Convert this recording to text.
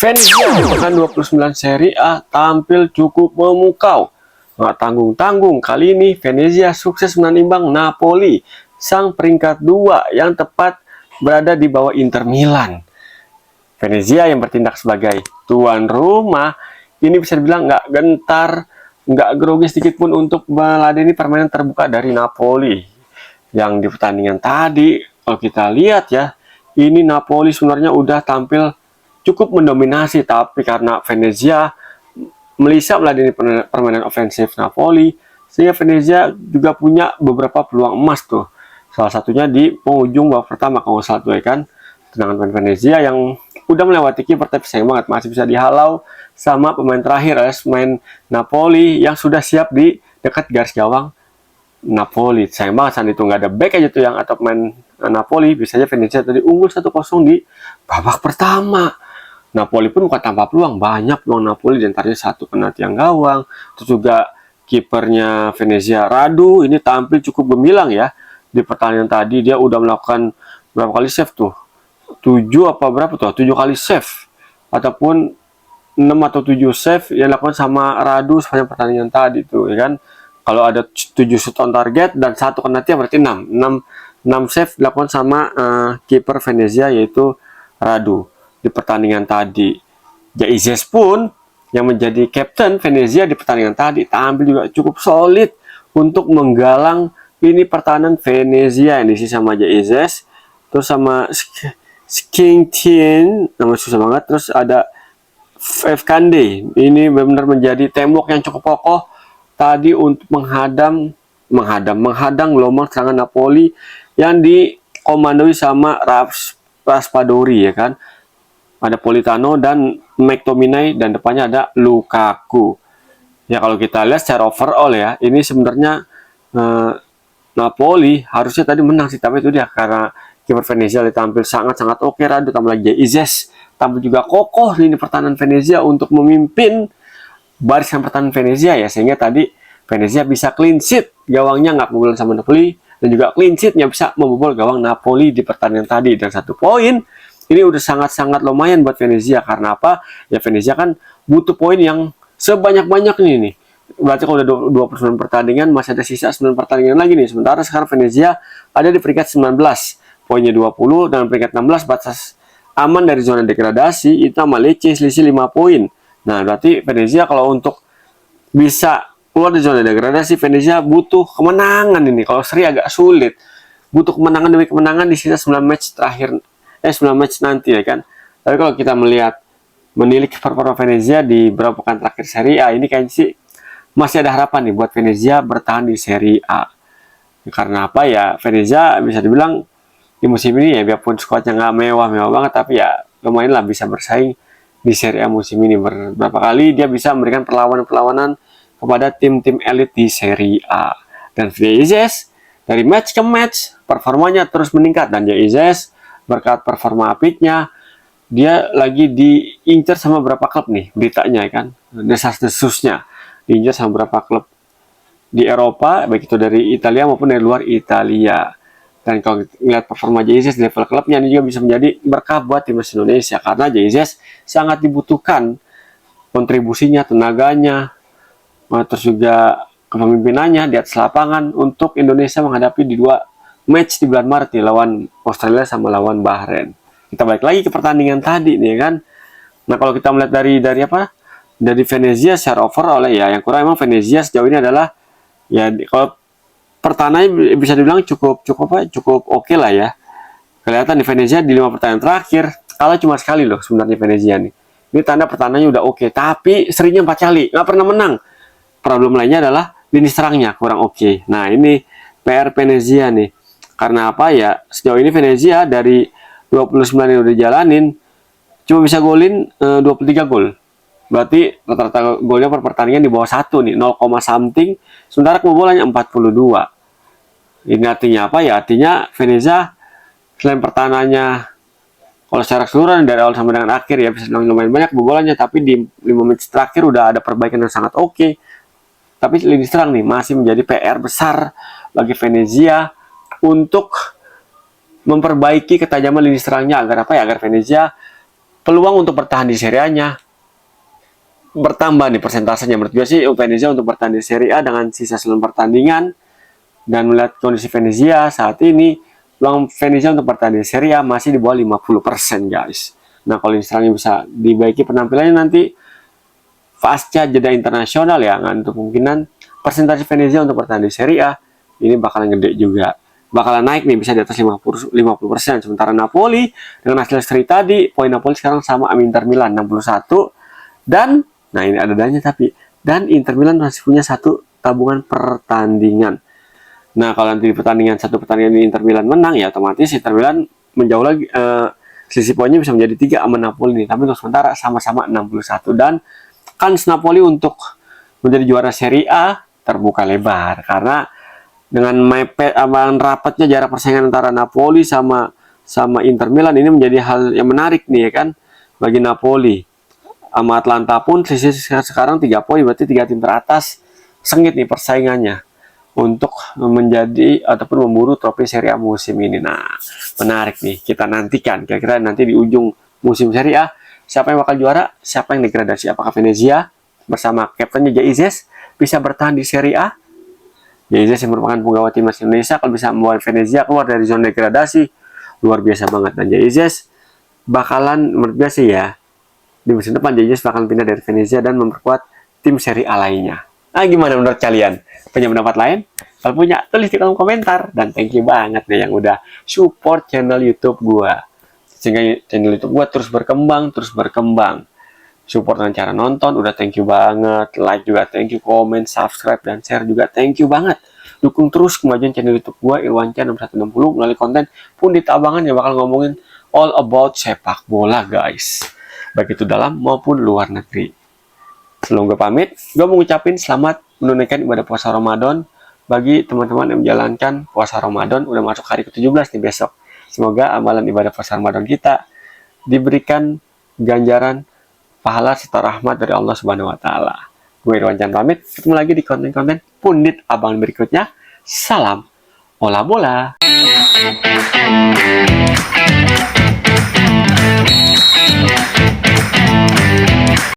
Venezia di pekan 29 Serie A tampil cukup memukau. Nggak tanggung-tanggung, kali ini Venezia sukses menanimbang Napoli, sang peringkat 2 yang tepat berada di bawah Inter Milan. Venezia yang bertindak sebagai tuan rumah, ini bisa dibilang nggak gentar, nggak grogi sedikit pun untuk meladeni permainan terbuka dari Napoli. Yang di pertandingan tadi, kalau kita lihat ya, ini Napoli sebenarnya udah tampil cukup mendominasi, tapi karena Venezia melisa meladeni permainan ofensif Napoli, sehingga Venezia juga punya beberapa peluang emas tuh. Salah satunya di penghujung babak pertama kalau nggak salah tuh ya kan. Tendangan Venezia yang udah melewati kiper tapi sayang banget masih bisa dihalau sama pemain terakhir alias pemain Napoli yang sudah siap di dekat garis gawang Napoli. Sayang banget saat itu nggak ada back aja tuh yang atau pemain Napoli, bisa aja Venezia tadi unggul 1-0 di babak pertama. Napoli pun bukan tanpa peluang, banyak peluang Napoli, diantaranya satu kena tiang gawang. Terus juga kipernya Venezia Radu ini tampil cukup gemilang ya di pertandingan tadi. Dia udah melakukan berapa kali save tuh, 7 apa berapa tuh, 7 kali save ataupun 6 atau 7 save yang dilakukan sama Radu sepanjang pertandingan tadi tuh ya kan. Kalau ada 7 shoot on target dan satu kena tiang berarti 6 save dilakukan sama kiper Venezia yaitu Radu di pertandingan tadi. Jaizes pun yang menjadi kapten Venezia di pertandingan tadi tampil juga cukup solid untuk menggalang ini pertahanan Venezia. Ini sih sama Jaizes, terus sama Skintin, nama susah banget, terus ada Fkande. Ini benar-benar menjadi tembok yang cukup kokoh tadi untuk menghadang gelombang serangan Napoli yang dikomandoi sama Raspadori ya kan. Ada Politano dan McTominay dan depannya ada Lukaku. Ya kalau kita lihat secara overall ya, ini sebenarnya Napoli harusnya tadi menang sih, tapi itu dia karena kiper Venezia ditampil sangat-sangat oke. Radu tambah lagi Jaizes tampil juga kokoh di pertahanan Venezia untuk memimpin barisan pertahanan Venezia ya, sehingga tadi Venezia bisa clean sheet, gawangnya nggak kebobolan sama Napoli, dan juga clean sheet-nya bisa membobol gawang Napoli di pertandingan tadi. Dan 1 poin ini udah sangat-sangat lumayan buat Venezia. Karena apa? Ya Venezia kan butuh poin yang sebanyak-banyaknya nih. Berarti kalau udah 29 pertandingan, masih ada sisa 9 pertandingan lagi nih. Sementara sekarang Venezia ada di peringkat 19, poinnya 20, dan peringkat 16 batas aman dari zona degradasi itu sama Lecce selisih 5 poin. Nah, berarti Venezia kalau untuk bisa keluar dari zona degradasi, Venezia butuh kemenangan ini. Kalau seri agak sulit. Butuh kemenangan demi kemenangan di sisa 9 match terakhir, 9 match nanti ya kan. Tapi kalau kita menilik performa Venezia di beberapa pekan terakhir Serie A, ini kayaknya sih masih ada harapan nih buat Venezia bertahan di Serie A. Karena apa ya, Venezia bisa dibilang di musim ini ya, biarpun skuadnya nggak mewah-mewah banget, tapi ya lumayan lah bisa bersaing di Serie A musim ini. Beberapa kali dia bisa memberikan perlawanan-perlawanan kepada tim-tim elit di Serie A. Dan Jaizes dari match ke match performanya terus meningkat, dan Jaizes berkat performa apiknya dia lagi diincar sama beberapa klub nih beritanya kan, desas-desusnya diincar sama beberapa klub di Eropa, baik itu dari Italia maupun dari luar Italia. Dan kalau lihat performa Jaizes di level klubnya, ini juga bisa menjadi berkah buat timnas Indonesia, karena Jaizes sangat dibutuhkan kontribusinya, tenaganya, terus juga kepemimpinannya di atas lapangan untuk Indonesia menghadapi di 2 match di bulan Maret nih, lawan Australia sama lawan Bahrain. Kita balik lagi ke pertandingan tadi nih kan. Nah, kalau kita melihat dari Venezia secara overall ya, yang kurang emang Venezia sejauh ini adalah ya, kalau pertahanannya bisa dibilang cukup oke lah ya. Kelihatan di Venezia di 5 pertandingan terakhir kalah cuma sekali loh sebenarnya Venezia nih. Ini tanda pertahanannya udah oke, tapi serinya 4 kali nggak pernah menang. Problem lainnya adalah lini serangnya kurang oke. Nah, ini PR Venezia nih. Karena apa ya, sejauh ini Venezia dari 29 yang udah jalanin cuma bisa golin 23 gol. Berarti rata-rata golnya per pertandingan di bawah 1 nih, 0, something. Sementara kebobolannya 42. Ini artinya apa ya? Artinya Venezia selain pertahanannya kalau secara keseluruhan dari awal sampai dengan akhir ya bisa lumayan banyak kebobolannya, tapi di 5 match terakhir udah ada perbaikan yang sangat oke. Tapi lini serang nih masih menjadi PR besar bagi Venezia untuk memperbaiki ketajaman lini serangnya, agar apa ya, agar Venezia peluang untuk bertahan di Serie A-nya bertambah nih persentasenya. Menurut gue sih Venezia untuk bertahan di Serie A dengan sisa 9 pertandingan dan melihat kondisi Venezia saat ini, peluang Venezia untuk bertahan di Serie A masih di bawah 50% guys. Nah kalau misalnya bisa dibaiki penampilannya nanti pasca jeda internasional ya, untuk kemungkinan persentase Venezia untuk bertahan di Serie A ini bakalan gede juga, bakalan naik nih, bisa di atas 50%. Sementara Napoli dengan hasil seri tadi, poin Napoli sekarang sama sama Inter Milan 61, dan nah ini ada dananya tapi, dan Inter Milan masih punya satu tabungan pertandingan. Nah kalau nanti di satu pertandingan di Inter Milan menang ya otomatis Inter Milan menjauh lagi, selisih poinnya bisa menjadi 3 sama Napoli nih. Tapi untuk sementara sama-sama 61, dan kans Napoli untuk menjadi juara Serie A terbuka lebar karena dengan mepet rapatnya jarak persaingan antara Napoli sama Inter Milan ini menjadi hal yang menarik nih ya kan bagi Napoli. Sama Atlanta pun sisi sekarang 3 poin, berarti 3 tim teratas sengit nih persaingannya untuk menjadi ataupun memburu trofi Serie A musim ini. Nah, menarik nih, kita nantikan kira-kira nanti di ujung musim Serie A siapa yang bakal juara, siapa yang degradasi. Apakah Venezia bersama kaptennya Jaizes bisa bertahan di Serie A? Jaizes yang merupakan penggawa timnas Indonesia kalau bisa membawa Venezia keluar dari zona degradasi, luar biasa banget. Dan Jaizes bakalan, menurut gue sih ya, di musim depan Jaizes bakalan pindah dari Venezia dan memperkuat tim Serie A lainnya. Nah, gimana menurut kalian? Punya pendapat lain? Kalau punya, tulis di kolom komentar. Dan thank you banget nih yang udah support channel YouTube gua. Sehingga channel YouTube gua terus berkembang. Support dengan cara nonton, udah thank you banget. Like juga thank you, comment, subscribe, dan share juga thank you banget. Dukung terus kemajuan channel YouTube gua, Irwansyah 6160, melalui konten Pundit Abangan yang bakal ngomongin all about sepak bola guys. Baik itu dalam maupun luar negeri. Sebelum gue pamit, gue mau ngucapin selamat menunaikan ibadah puasa Ramadan bagi teman-teman yang menjalankan puasa Ramadan. Udah masuk hari ke-17 nih besok. Semoga amalan ibadah puasa Ramadan kita diberikan ganjaran pahala serta rahmat dari Allah Subhanahu wa taala. Gue Irwansyah pamit, ketemu lagi di konten-konten Pundit Abang berikutnya. Salam olah bola.